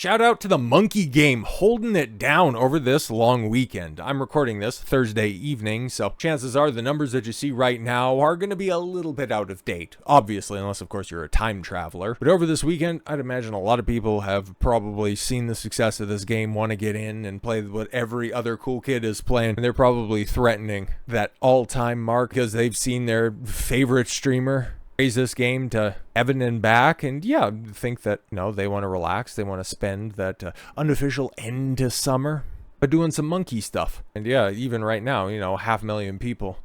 Shout out to the Monkey Game holding it down over this long weekend. I'm recording this Thursday evening, so chances are the numbers that you see right now are going to be a little bit out of date. Obviously, unless of course you're a time traveler. But over this weekend, I'd imagine a lot of people have probably seen the success of this game, want to get in and play what every other cool kid is playing. And they're probably threatening that all-time mark because they've seen their favorite streamer raise this game to heaven and back, and yeah, think that, they want to relax, they want to spend that unofficial end to summer by doing some monkey stuff. And yeah, even right now, 500,000 people,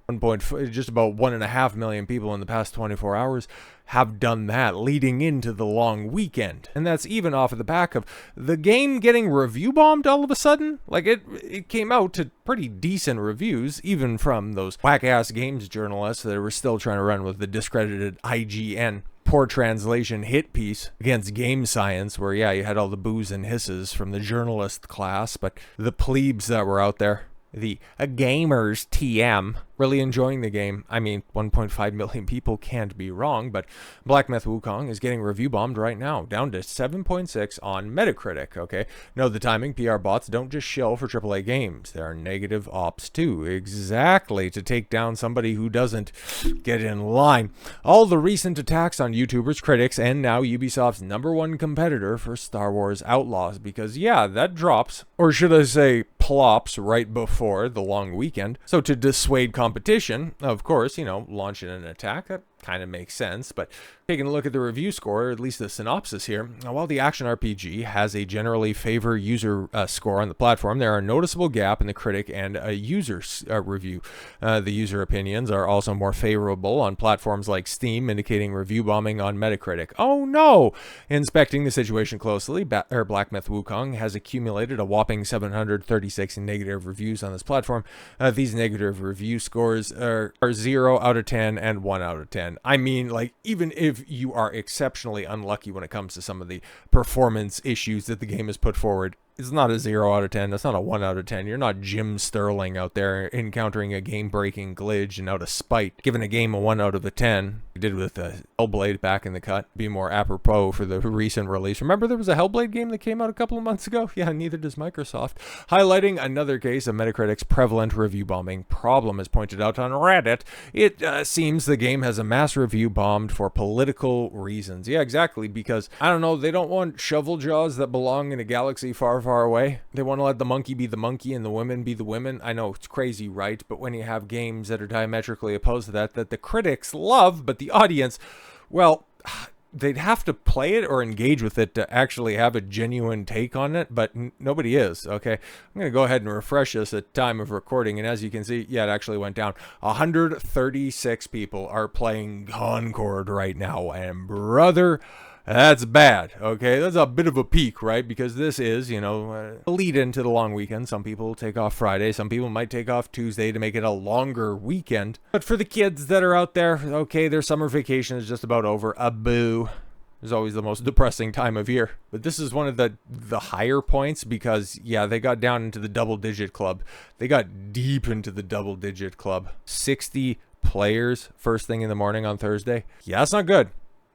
just about 1.5 million people in the past 24 hours have done that leading into the long weekend. And that's even off of the back of the game getting review bombed all of a sudden. Like it came out to pretty decent reviews, even from those whack-ass games journalists that were still trying to run with the discredited IGN poor translation hit piece against game science, where you had all the boos and hisses from the journalist class, but the plebes that were out there, the gamers TM, really enjoying the game. I mean, 1.5 million people can't be wrong, but Black Myth Wukong is getting review bombed right now, down to 7.6 on Metacritic, okay? Know the timing, PR bots don't just shill for AAA games. There are negative ops too, exactly, to take down somebody who doesn't get in line. All the recent attacks on YouTubers, critics, and now Ubisoft's #1 competitor for Star Wars Outlaws, because yeah, that drops, or should I say plops, right before the long weekend. So to dissuade competition, of course, launching an attack, that kind of makes sense. But taking a look at the review score, or at least the synopsis here, while the action RPG has a generally favor user score on the platform, there are a noticeable gap in the critic and a user review. The user opinions are also more favorable on platforms like Steam, indicating review bombing on Metacritic. Oh no! Inspecting the situation closely, Black Myth Wukong has accumulated a whopping 736 negative reviews on this platform. These negative review scores are 0 out of 10 and 1 out of 10. I mean, like, even if you are exceptionally unlucky when it comes to some of the performance issues that the game has put forward, it's not a 0 out of 10. That's not a 1 out of 10. You're not Jim Sterling out there encountering a game-breaking glitch and out of spite giving a game a 1 out of a 10. We did with Hellblade back in the cut. Be more apropos for the recent release. Remember there was a Hellblade game that came out a couple of months ago? Yeah, neither does Microsoft. Highlighting another case of Metacritic's prevalent review bombing problem, as pointed out on Reddit. It seems the game has a mass review bombed for political reasons. Yeah, exactly, because, I don't know, they don't want shovel jaws that belong in a galaxy far, far away. They want to let the monkey be the monkey and the women be the women. I know it's crazy, right? But when you have games that are diametrically opposed to that the critics love, but the audience, well, they'd have to play it or engage with it to actually have a genuine take on it, but nobody is, okay? I'm going to go ahead and refresh this at time of recording, and as you can see, yeah, it actually went down. 136 people are playing Concord right now, and brother, that's bad, okay? That's a bit of a peak, right? Because this is, a lead into the long weekend. Some people take off Friday. Some people might take off Tuesday to make it a longer weekend. But for the kids that are out there, okay, their summer vacation is just about over. A boo. It's always the most depressing time of year. But this is one of the higher points because, yeah, they got down into the double-digit club. They got deep into the double-digit club. 60 players first thing in the morning on Thursday. Yeah, that's not good.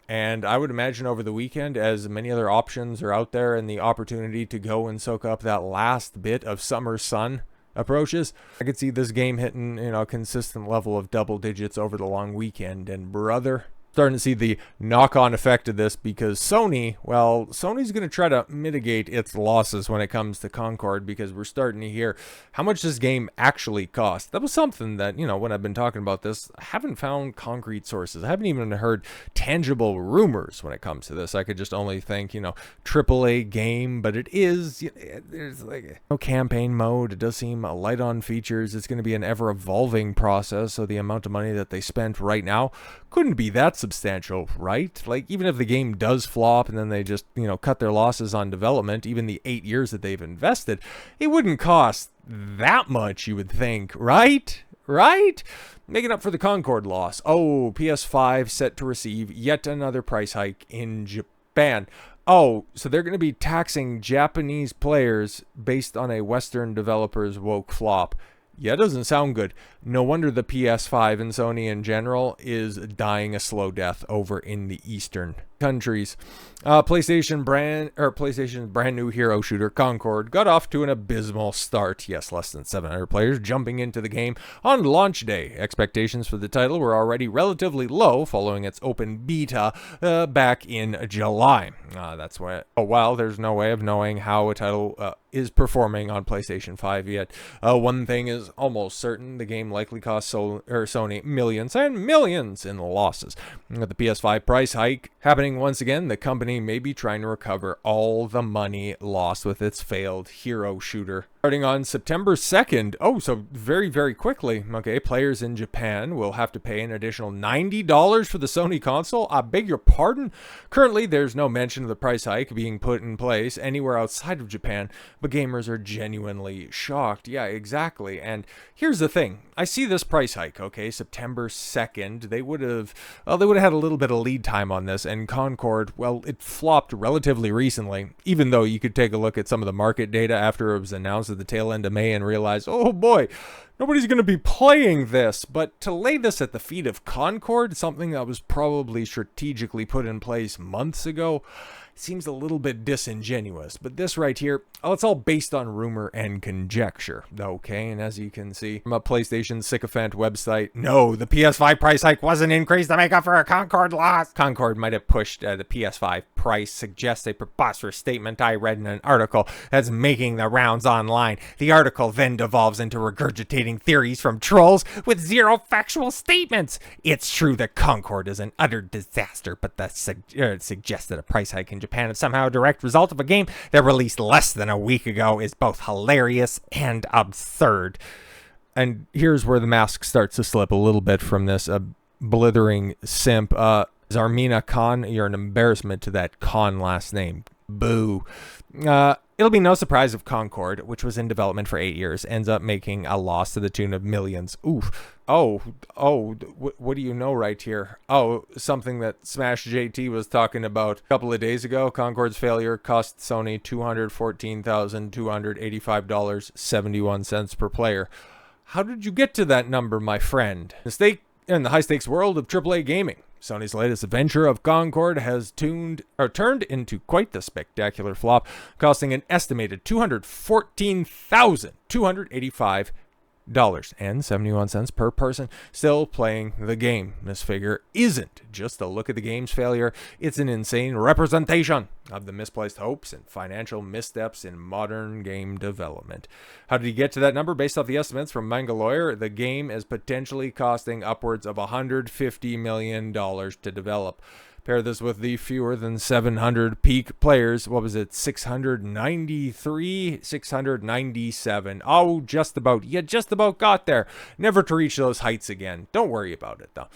And I would imagine over the weekend, as many other options are out there and the opportunity to go and soak up that last bit of summer sun approaches, I could see this game hitting, a consistent level of double digits over the long weekend. And brother, starting to see the knock-on effect of this because Sony's going to try to mitigate its losses when it comes to Concord, because we're starting to hear how much this game actually cost. That was something that, when I've been talking about this, I haven't found concrete sources. I haven't even heard tangible rumors when it comes to this. I could just only think, AAA game, but it is, there's like no campaign mode. It does seem light on features. It's going to be an ever-evolving process, so the amount of money that they spent right now couldn't be that substantial, right? Like, even if the game does flop and then they just, cut their losses on development, even the 8 years that they've invested, it wouldn't cost that much, you would think, right? Right? Making up for the Concord loss. Oh, PS5 set to receive yet another price hike in Japan. Oh, so they're going to be taxing Japanese players based on a Western developer's woke flop. Yeah, it doesn't sound good. No wonder the PS5 and Sony in general is dying a slow death over in the Eastern countries. PlayStation's brand new hero shooter Concord got off to an abysmal start. Yes, less than 700 players jumping into the game on launch day. Expectations for the title were already relatively low following its open beta back in July. That's why. Oh well, there's no way of knowing how a title is performing on PlayStation 5 yet. One thing is almost certain: the game likely cost Sony millions and millions in losses. With the PS5 price hike happening once again, the company may be trying to recover all the money lost with its failed hero shooter. Starting on September 2nd, so very, very quickly, okay, players in Japan will have to pay an additional $90 for the Sony console. I beg your pardon? Currently, there's no mention of the price hike being put in place anywhere outside of Japan, but gamers are genuinely shocked. Yeah, exactly. And here's the thing. I see this price hike, okay, September 2nd. They would have had a little bit of lead time on this, and Concord, well, it flopped relatively recently, even though you could take a look at some of the market data after it was announced at the tail end of May and realize, oh boy, nobody's going to be playing this. But to lay this at the feet of Concord, something that was probably strategically put in place months ago, seems a little bit disingenuous. But this right here, it's all based on rumor and conjecture, okay? And as you can see from a PlayStation sycophant website, no, the PS5 price hike wasn't increased to make up for a Concord loss. Concord might have pushed the PS5 price, suggests a preposterous statement I read in an article that's making the rounds online. The article then devolves into regurgitating theories from trolls with zero factual statements. It's true that Concord is an utter disaster, but that suggests that a price hike in Japan is somehow a direct result of a game that released less than a week ago is both hilarious and absurd. And here's where the mask starts to slip a little bit from this blithering simp. Zarmina Khan, you're an embarrassment to that Khan last name. Boo. It'll be no surprise if Concord, which was in development for 8 years, ends up making a loss to the tune of millions. Oof. What do you know right here? Something that Smash JT was talking about a couple of days ago. Concord's failure cost Sony $214,285.71 per player. How did you get to that number, my friend? Mistake in the high-stakes world of AAA gaming. Sony's latest adventure of Concord has turned into quite the spectacular flop, costing an estimated $214,285.71 per person still playing the game. This figure isn't just a look at the game's failure, it's an insane representation of the misplaced hopes and financial missteps in modern game development. How did he get to that number? Based off the estimates from Manga Lawyer, the game is potentially costing upwards of $150 million to develop. Pair this with the fewer than 700 peak players. What was it? 693? 697. Oh, just about. You just about got there. Never to reach those heights again. Don't worry about it, though.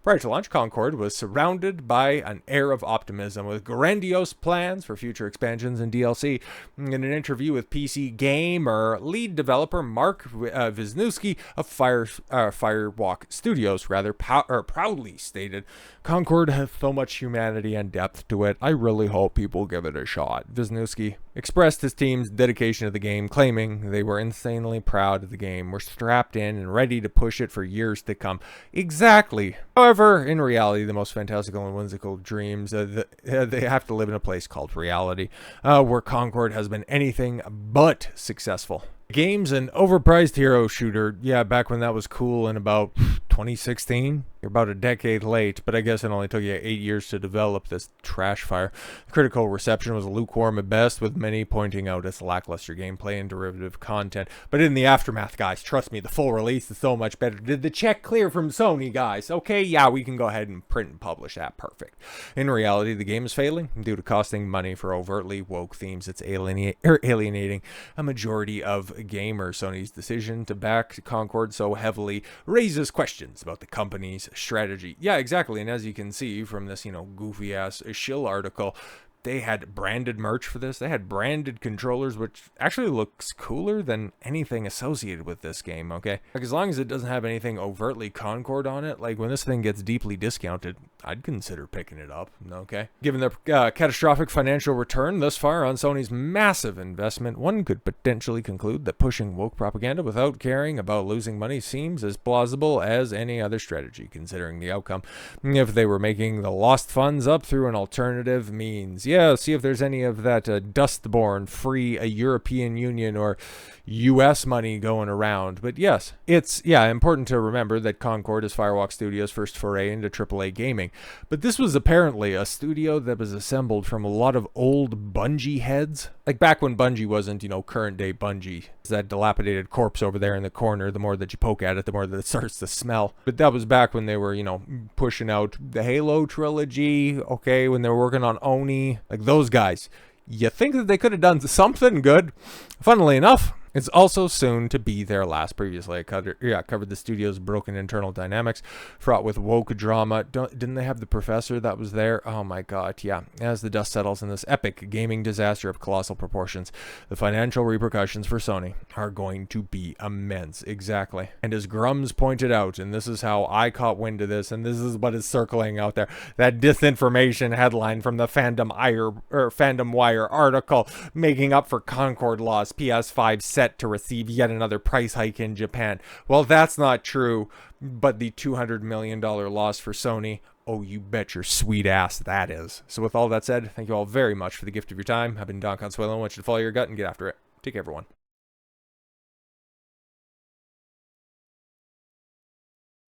Prior to launch, Concord was surrounded by an air of optimism with grandiose plans for future expansions and DLC. In an interview with PC Gamer, lead developer Mark Wisniewski of Firewalk Studios proudly stated, Concord has so much humanity and depth to it. I really hope people give it a shot. Wisniewski expressed his team's dedication to the game, claiming they were insanely proud of the game, were strapped in and ready to push it for years to come. Exactly. However, in reality, the most fantastical and whimsical dreams, they have to live in a place called reality, where Concord has been anything but successful. Game's an overpriced hero shooter. Yeah, back when that was cool in about 2016. You're about a decade late, but I guess it only took you 8 years to develop this trash fire. Critical reception was lukewarm at best, with many pointing out its lackluster gameplay and derivative content. But in the aftermath, guys, trust me, the full release is so much better. Did the check clear from Sony, guys? Okay, yeah, we can go ahead and print and publish that. Perfect. In reality, the game is failing due to costing money for overtly woke themes. It's alienating a majority of gamers. Sony's decision to back Concord so heavily raises questions about the company's strategy. Yeah, exactly. And as you can see from this, goofy ass shill article, They had branded merch for this. They had branded controllers, which actually looks cooler than anything associated with this game, okay? Like, as long as it doesn't have anything overtly Concord on it, like when this thing gets deeply discounted, I'd consider picking it up, okay? Given the catastrophic financial return thus far on Sony's massive investment, one could potentially conclude that pushing woke propaganda without caring about losing money seems as plausible as any other strategy, considering the outcome. If they were making the lost funds up through an alternative means. Yeah, see if there's any of that dust-born free European Union or US money going around. But yes, it's important to remember that Concord is Firewalk Studios' first foray into AAA gaming. But this was apparently a studio that was assembled from a lot of old Bungie heads. Like back when Bungie wasn't, current day Bungie. It's that dilapidated corpse over there in the corner. The more that you poke at it, the more that it starts to smell. But that was back when they were, pushing out the Halo trilogy, okay, when they were working on Oni. Like those guys. You think that they could have done something good? Funnily enough, it's also soon to be their last. Previously, I covered the studio's broken internal dynamics, fraught with woke drama. Didn't they have the professor that was there? Oh my god, yeah. As the dust settles in this epic gaming disaster of colossal proportions, the financial repercussions for Sony are going to be immense. Exactly. And as Grums pointed out, and this is how I caught wind of this, and this is what is circling out there, that disinformation headline from the Fandom Wire article, making up for Concord loss, PS5 set to receive yet another price hike in Japan. Well, that's not true, but the $200 million loss for Sony, oh, you bet your sweet ass that is. So with all that said, thank you all very much for the gift of your time. I've been Don Consuelo. I want you to follow your gut and get after it. Take care, everyone.